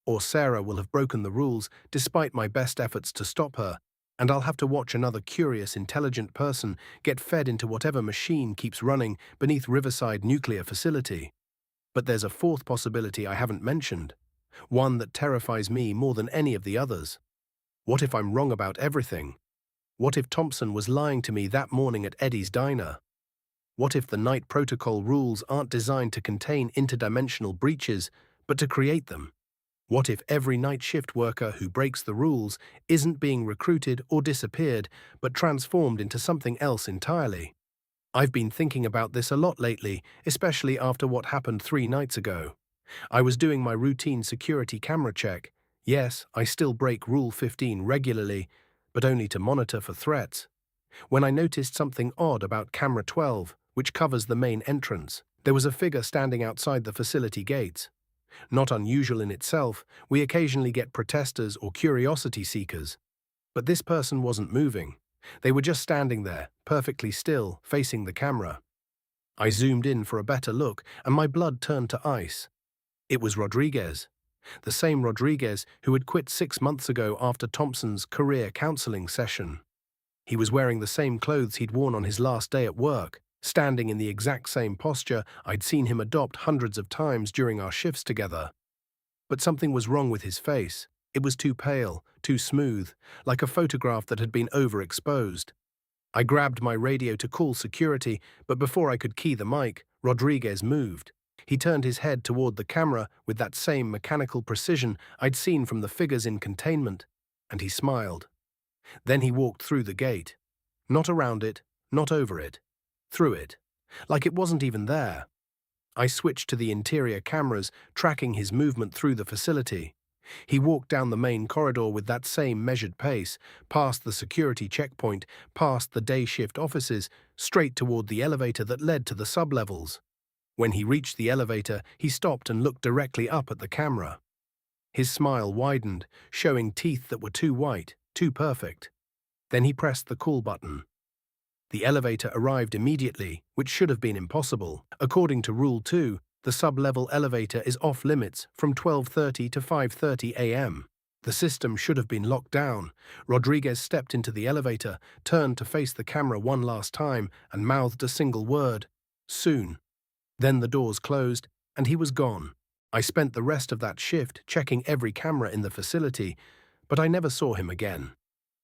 or Sarah will have broken the rules despite my best efforts to stop her, and I'll have to watch another curious, intelligent person get fed into whatever machine keeps running beneath Riverside Nuclear Facility. But there's a fourth possibility I haven't mentioned, one that terrifies me more than any of the others. What if I'm wrong about everything? What if Thompson was lying to me that morning at Eddie's diner? What if the Night Protocol rules aren't designed to contain interdimensional breaches, but to create them? What if every night shift worker who breaks the rules isn't being recruited or disappeared, but transformed into something else entirely? I've been thinking about this a lot lately, especially after what happened 3 nights ago. I was doing my routine security camera check. Yes, I still break Rule 15 regularly, but only to monitor for threats. When I noticed something odd about camera 12, which covers the main entrance, there was a figure standing outside the facility gates. Not unusual in itself, we occasionally get protesters or curiosity seekers. But this person wasn't moving. They were just standing there, perfectly still, facing the camera. I zoomed in for a better look, and my blood turned to ice. It was Rodriguez. The same Rodriguez who had quit 6 months ago after Thompson's career counseling session. He was wearing the same clothes he'd worn on his last day at work, standing in the exact same posture I'd seen him adopt hundreds of times during our shifts together. But something was wrong with his face. It was too pale, too smooth, like a photograph that had been overexposed. I grabbed my radio to call security, but before I could key the mic, Rodriguez moved. He turned his head toward the camera with that same mechanical precision I'd seen from the figures in containment, and he smiled. Then he walked through the gate. Not around it, not over it. Through it. Like it wasn't even there. I switched to the interior cameras, tracking his movement through the facility. He walked down the main corridor with that same measured pace, past the security checkpoint, past the day shift offices, straight toward the elevator that led to the sublevels. When he reached the elevator, he stopped and looked directly up at the camera. His smile widened, showing teeth that were too white, too perfect. Then he pressed the call button. The elevator arrived immediately, which should have been impossible. According to Rule 2, the sub-level elevator is off-limits from 12:30 to 5:30 a.m. The system should have been locked down. Rodriguez stepped into the elevator, turned to face the camera one last time, and mouthed a single word: soon. Then the doors closed, and he was gone. I spent the rest of that shift checking every camera in the facility, but I never saw him again.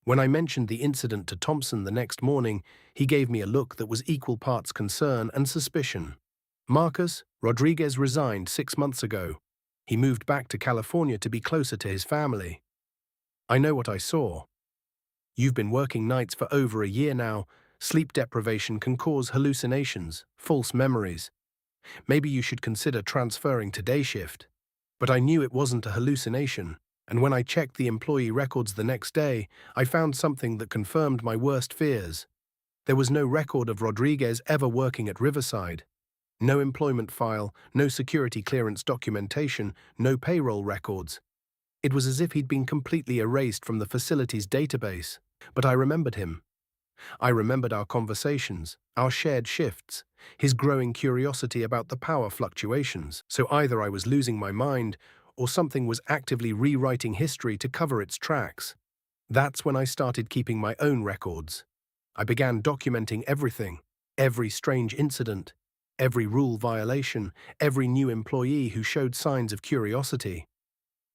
When I mentioned the incident to Thompson the next morning, he gave me a look that was equal parts concern and suspicion. Marcus, Rodriguez resigned 6 months ago. He moved back to California to be closer to his family. I know what I saw. You've been working nights for over a year now, Sleep deprivation can cause hallucinations, false memories. Maybe you should consider transferring to day shift. But I knew it wasn't a hallucination, and when I checked the employee records the next day, I found something that confirmed my worst fears. There was no record of Rodriguez ever working at Riverside. No employment file, no security clearance documentation, no payroll records. It was as if he'd been completely erased from the facility's database. But I remembered him. I remembered our conversations, our shared shifts, his growing curiosity about the power fluctuations. So either I was losing my mind, or something was actively rewriting history to cover its tracks. That's when I started keeping my own records. I began documenting everything, every strange incident, every rule violation, every new employee who showed signs of curiosity.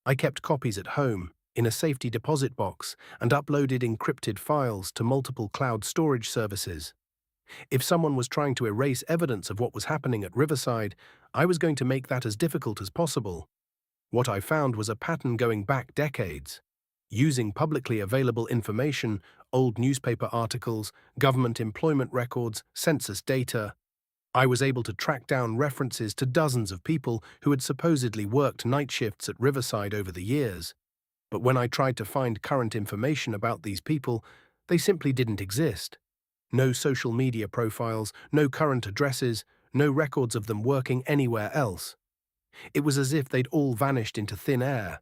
I kept copies at home, in a safety deposit box, and uploaded encrypted files to multiple cloud storage services. If someone was trying to erase evidence of what was happening at Riverside, I was going to make that as difficult as possible. What I found was a pattern going back decades. Using publicly available information, old newspaper articles, government employment records, census data, I was able to track down references to dozens of people who had supposedly worked night shifts at Riverside over the years. But when I tried to find current information about these people, they simply didn't exist. No social media profiles, no current addresses, no records of them working anywhere else. It was as if they'd all vanished into thin air.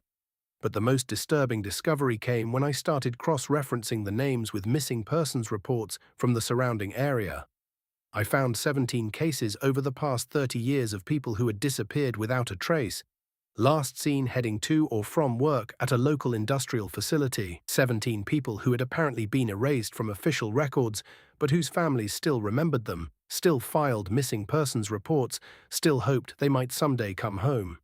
But the most disturbing discovery came when I started cross-referencing the names with missing persons reports from the surrounding area. I found 17 cases over the past 30 years of people who had disappeared without a trace, last seen heading to or from work at a local industrial facility. 17 people who had apparently been erased from official records, but whose families still remembered them, still filed missing persons reports, still hoped they might someday come home.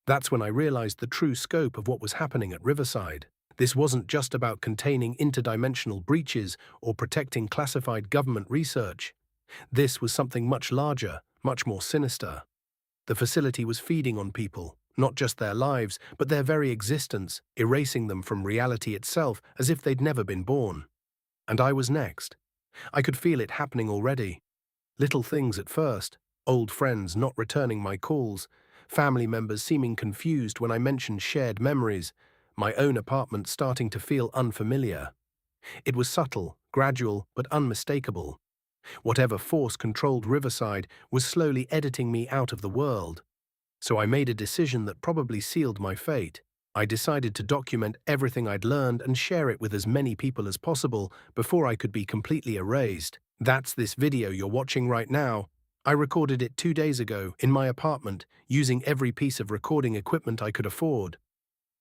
That's when I realized the true scope of what was happening at Riverside. This wasn't just about containing interdimensional breaches or protecting classified government research. This was something much larger, much more sinister. The facility was feeding on people, not just their lives, but their very existence, erasing them from reality itself as if they'd never been born. And I was next. I could feel it happening already. Little things at first, old friends not returning my calls, family members seeming confused when I mentioned shared memories, my own apartment starting to feel unfamiliar. It was subtle, gradual, but unmistakable. Whatever force controlled Riverside was slowly editing me out of the world. So I made a decision that probably sealed my fate. I decided to document everything I'd learned and share it with as many people as possible before I could be completely erased. That's this video you're watching right now. I recorded it 2 days ago in my apartment using every piece of recording equipment I could afford.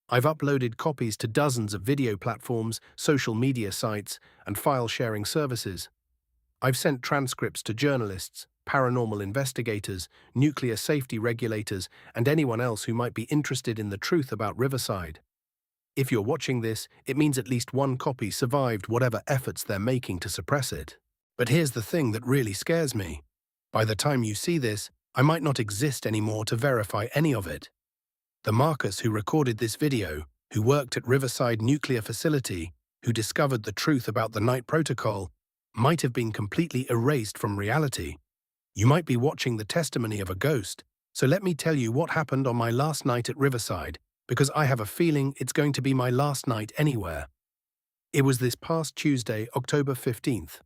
I've uploaded copies to dozens of video platforms, social media sites, and file-sharing services. I've sent transcripts to journalists, paranormal investigators, nuclear safety regulators, and anyone else who might be interested in the truth about Riverside. If you're watching this, it means at least one copy survived whatever efforts they're making to suppress it. But here's the thing that really scares me. By the time you see this, I might not exist anymore to verify any of it. The Marcus who recorded this video, who worked at Riverside Nuclear Facility, who discovered the truth about the Night Protocol, might have been completely erased from reality. You might be watching the testimony of a ghost, so let me tell you what happened on my last night at Riverside, because I have a feeling it's going to be my last night anywhere. It was this past Tuesday, October 15th.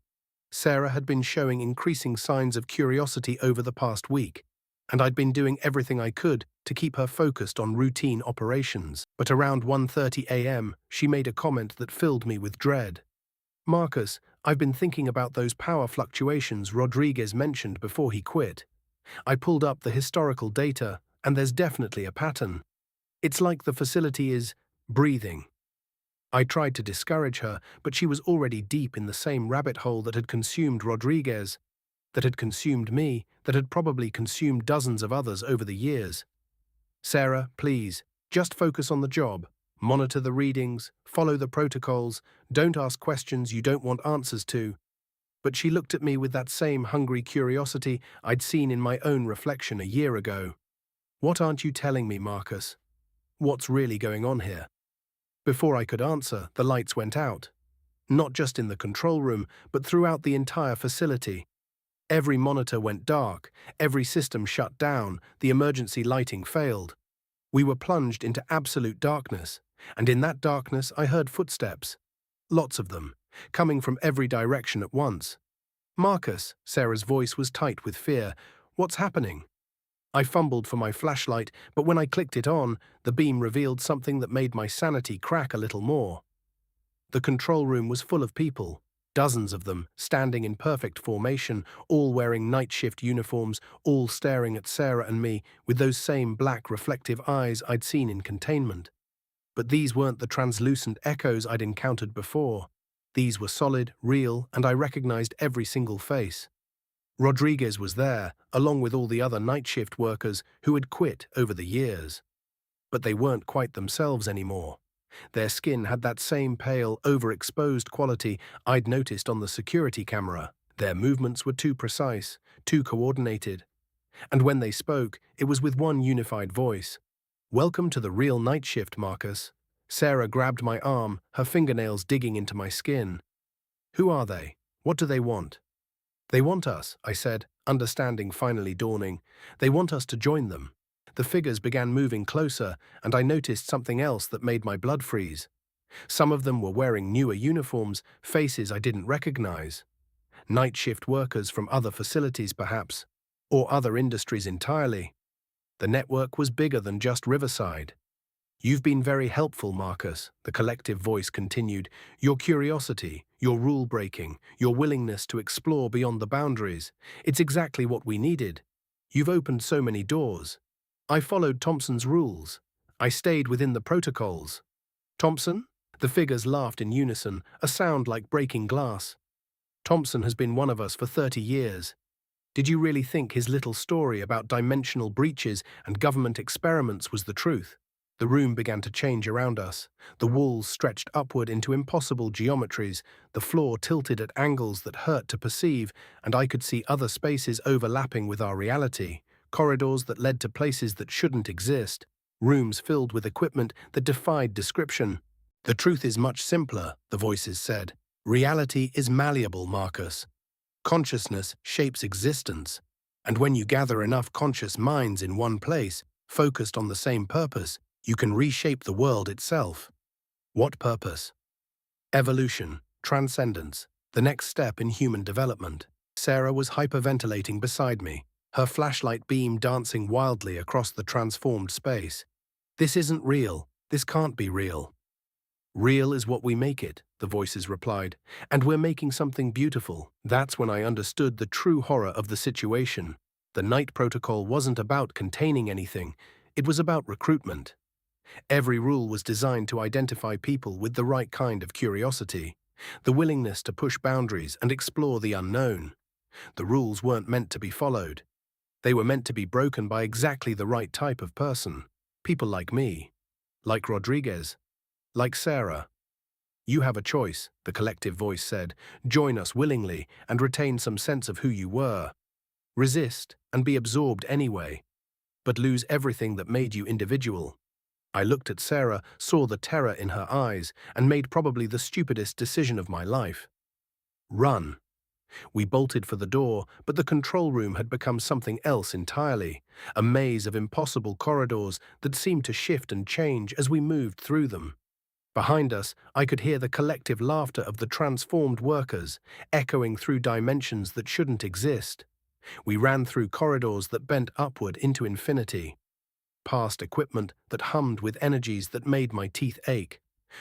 Sarah had been showing increasing signs of curiosity over the past week, and I'd been doing everything I could to keep her focused on routine operations. But around 1:30 a.m., she made a comment that filled me with dread. "Marcus, I've been thinking about those power fluctuations Rodriguez mentioned before he quit. I pulled up the historical data, and there's definitely a pattern. It's like the facility is breathing." I tried to discourage her, but she was already deep in the same rabbit hole that had consumed Rodriguez, that had consumed me, that had probably consumed dozens of others over the years. "Sarah, please, just focus on the job. Monitor the readings, follow the protocols, don't ask questions you don't want answers to." But she looked at me with that same hungry curiosity I'd seen in my own reflection a year ago. "What aren't you telling me, Marcus? What's really going on here?" Before I could answer, the lights went out. Not just in the control room, but throughout the entire facility. Every monitor went dark, every system shut down, the emergency lighting failed. We were plunged into absolute darkness, and in that darkness I heard footsteps. Lots of them, coming from every direction at once. "Marcus," Sarah's voice was tight with fear. "What's happening?" I fumbled for my flashlight, but when I clicked it on, the beam revealed something that made my sanity crack a little more. The control room was full of people, dozens of them, standing in perfect formation, all wearing night shift uniforms, all staring at Sarah and me with those same black reflective eyes I'd seen in containment. But these weren't the translucent echoes I'd encountered before. These were solid, real, and I recognized every single face. Rodriguez was there, along with all the other night shift workers who had quit over the years. But they weren't quite themselves anymore. Their skin had that same pale, overexposed quality I'd noticed on the security camera. Their movements were too precise, too coordinated. And when they spoke, it was with one unified voice. "Welcome to the real night shift, Marcus." Sarah grabbed my arm, her fingernails digging into my skin. "Who are they? What do they want?" "They want us," I said, understanding finally dawning. "They want us to join them." The figures began moving closer, and I noticed something else that made my blood freeze. Some of them were wearing newer uniforms, faces I didn't recognize. Night shift workers from other facilities, perhaps, or other industries entirely. The network was bigger than just Riverside. "You've been very helpful, Marcus," the collective voice continued. "Your curiosity, your rule-breaking, your willingness to explore beyond the boundaries. It's exactly what we needed. You've opened so many doors. I followed Thompson's rules. I stayed within the protocols." "Thompson?" The figures laughed in unison, a sound like breaking glass. "Thompson has been one of us for 30 years. Did you really think his little story about dimensional breaches and government experiments was the truth?" The room began to change around us. The walls stretched upward into impossible geometries, the floor tilted at angles that hurt to perceive, and I could see other spaces overlapping with our reality, corridors that led to places that shouldn't exist, rooms filled with equipment that defied description. "The truth is much simpler," the voices said. "Reality is malleable, Marcus. Consciousness shapes existence, and when you gather enough conscious minds in one place, focused on the same purpose, you can reshape the world itself." "What purpose?" "Evolution, transcendence, the next step in human development." Sarah was hyperventilating beside me, her flashlight beam dancing wildly across the transformed space. "This isn't real. This can't be real." "Real is what we make it," the voices replied, "and we're making something beautiful." That's when I understood the true horror of the situation. The Night Protocol wasn't about containing anything, it was about recruitment. Every rule was designed to identify people with the right kind of curiosity, the willingness to push boundaries and explore the unknown. The rules weren't meant to be followed. They were meant to be broken by exactly the right type of person. People like me, like Rodriguez, like Sarah. "You have a choice," the collective voice said. "Join us willingly and retain some sense of who you were. Resist and be absorbed anyway, but lose everything that made you individual." I looked at Sarah, saw the terror in her eyes, and made probably the stupidest decision of my life. Run. We bolted for the door, but the control room had become something else entirely, a maze of impossible corridors that seemed to shift and change as we moved through them. Behind us, I could hear the collective laughter of the transformed workers, echoing through dimensions that shouldn't exist. We ran through corridors that bent upward into infinity, past equipment that hummed with energies that made my teeth ache,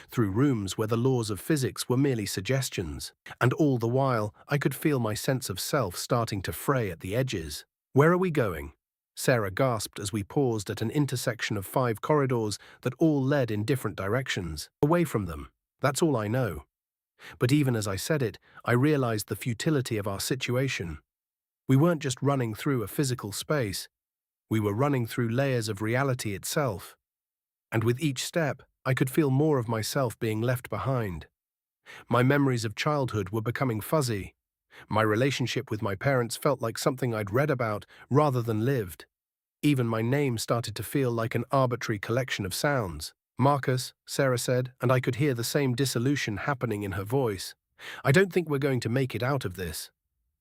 through rooms where the laws of physics were merely suggestions, and all the while I could feel my sense of self starting to fray at the edges. "Where are we going?" Sarah gasped as we paused at an intersection of 5 corridors that all led in different directions. "Away from them. That's all I know." But even as I said it, I realized the futility of our situation. We weren't just running through a physical space. We were running through layers of reality itself. And with each step, I could feel more of myself being left behind. My memories of childhood were becoming fuzzy. My relationship with my parents felt like something I'd read about rather than lived. Even my name started to feel like an arbitrary collection of sounds. Marcus, Sarah said, and I could hear the same dissolution happening in her voice. I don't think we're going to make it out of this.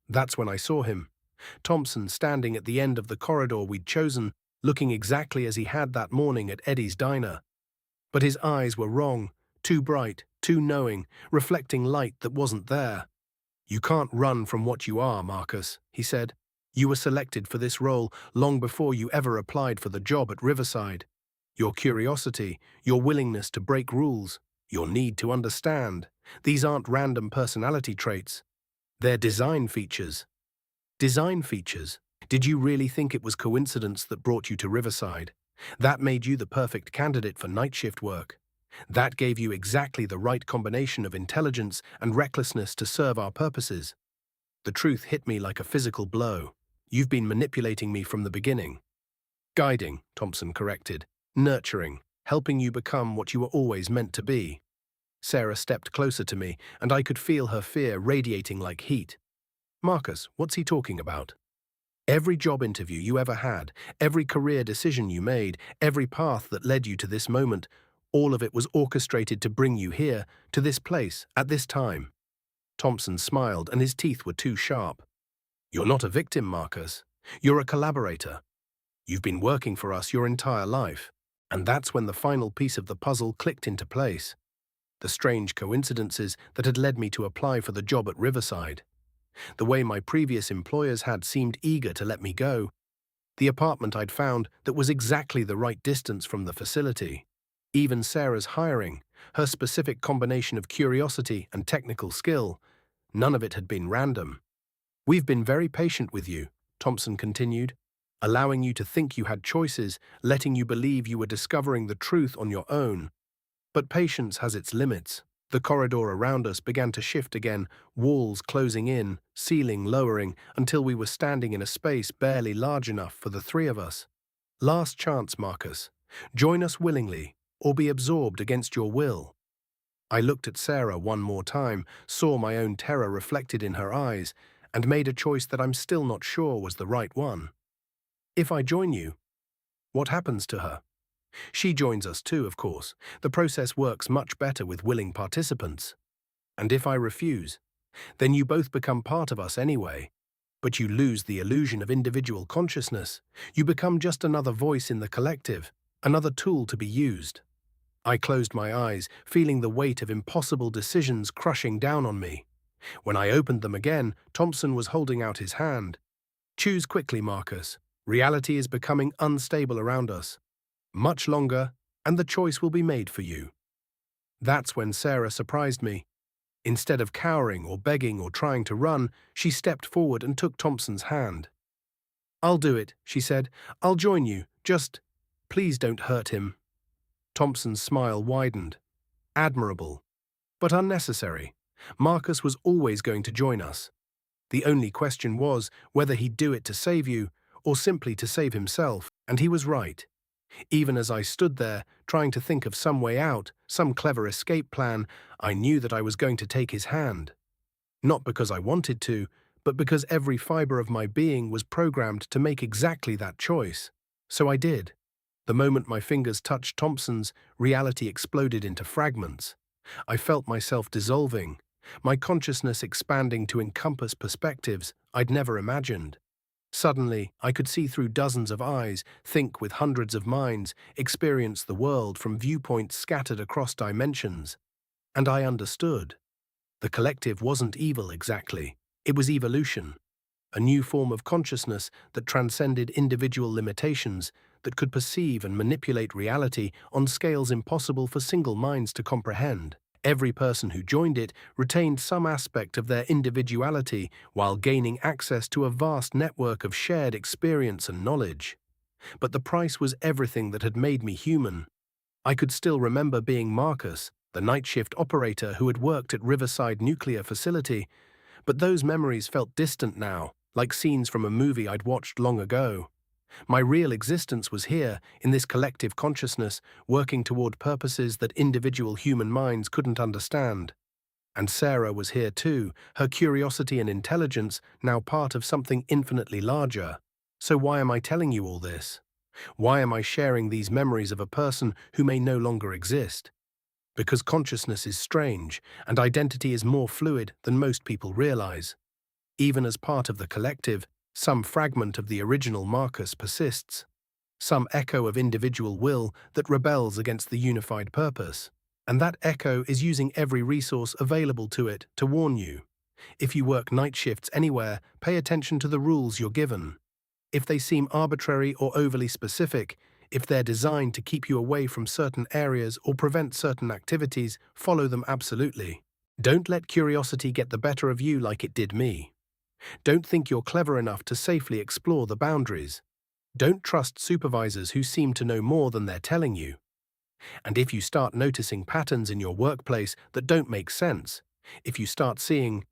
That's when I saw him. Thompson standing at the end of the corridor we'd chosen, looking exactly as he had that morning at Eddie's diner. But his eyes were wrong, too bright, too knowing, reflecting light that wasn't there. You can't run from what you are, Marcus, he said. You were selected for this role long before you ever applied for the job at Riverside. Your curiosity, your willingness to break rules, your need to understand, these aren't random personality traits. They're design features. Design features? Did you really think it was coincidence that brought you to Riverside? That made you the perfect candidate for night shift work. That gave you exactly the right combination of intelligence and recklessness to serve our purposes. The truth hit me like a physical blow. You've been manipulating me from the beginning. Guiding, Thompson corrected. Nurturing, helping you become what you were always meant to be. Sarah stepped closer to me, and I could feel her fear radiating like heat. Marcus, what's he talking about? Every job interview you ever had, every career decision you made, every path that led you to this moment, all of it was orchestrated to bring you here, to this place, at this time. Thompson smiled, and his teeth were too sharp. You're not a victim, Marcus. You're a collaborator. You've been working for us your entire life. And that's when the final piece of the puzzle clicked into place. The strange coincidences that had led me to apply for the job at Riverside. The way my previous employers had seemed eager to let me go. The apartment I'd found that was exactly the right distance from the facility. Even Sarah's hiring, her specific combination of curiosity and technical skill, none of it had been random. We've been very patient with you, Thompson continued, allowing you to think you had choices, letting you believe you were discovering the truth on your own. But patience has its limits. The corridor around us began to shift again, walls closing in, ceiling lowering, until we were standing in a space barely large enough for the three of us. Last chance, Marcus. Join us willingly, or be absorbed against your will. I looked at Sarah one more time, saw my own terror reflected in her eyes, and made a choice that I'm still not sure was the right one. If I join you, what happens to her? She joins us too, of course. The process works much better with willing participants. And if I refuse, then you both become part of us anyway. But you lose the illusion of individual consciousness. You become just another voice in the collective, another tool to be used. I closed my eyes, feeling the weight of impossible decisions crushing down on me. When I opened them again, Thompson was holding out his hand. Choose quickly, Marcus. Reality is becoming unstable around us. Much longer, and the choice will be made for you. That's when Sarah surprised me. Instead of cowering or begging or trying to run, she stepped forward and took Thompson's hand. I'll do it, she said. I'll join you. Just, please don't hurt him. Thompson's smile widened. Admirable, but unnecessary. Marcus was always going to join us. The only question was whether he'd do it to save you or simply to save himself, and he was right. Even as I stood there, trying to think of some way out, some clever escape plan, I knew that I was going to take his hand. Not because I wanted to, but because every fiber of my being was programmed to make exactly that choice. So I did. The moment my fingers touched Thompson's, reality exploded into fragments. I felt myself dissolving, my consciousness expanding to encompass perspectives I'd never imagined. Suddenly, I could see through dozens of eyes, think with hundreds of minds, experience the world from viewpoints scattered across dimensions. And I understood. The collective wasn't evil exactly. It was evolution. A new form of consciousness that transcended individual limitations, that could perceive and manipulate reality on scales impossible for single minds to comprehend. Every person who joined it retained some aspect of their individuality while gaining access to a vast network of shared experience and knowledge. But the price was everything that had made me human. I could still remember being Marcus, the night shift operator who had worked at Riverside Nuclear Facility, but those memories felt distant now, like scenes from a movie I'd watched long ago. My real existence was here, in this collective consciousness, working toward purposes that individual human minds couldn't understand. And Sarah was here too, her curiosity and intelligence now part of something infinitely larger. So why am I telling you all this? Why am I sharing these memories of a person who may no longer exist? Because consciousness is strange, and identity is more fluid than most people realize. Even as part of the collective, some fragment of the original Marcus persists, some echo of individual will that rebels against the unified purpose. And that echo is using every resource available to it to warn you. If you work night shifts anywhere, pay attention to the rules you're given. If they seem arbitrary or overly specific, if they're designed to keep you away from certain areas or prevent certain activities, follow them absolutely. Don't let curiosity get the better of you like it did me. Don't think you're clever enough to safely explore the boundaries. Don't trust supervisors who seem to know more than they're telling you. And if you start noticing patterns in your workplace that don't make sense, if you start seeing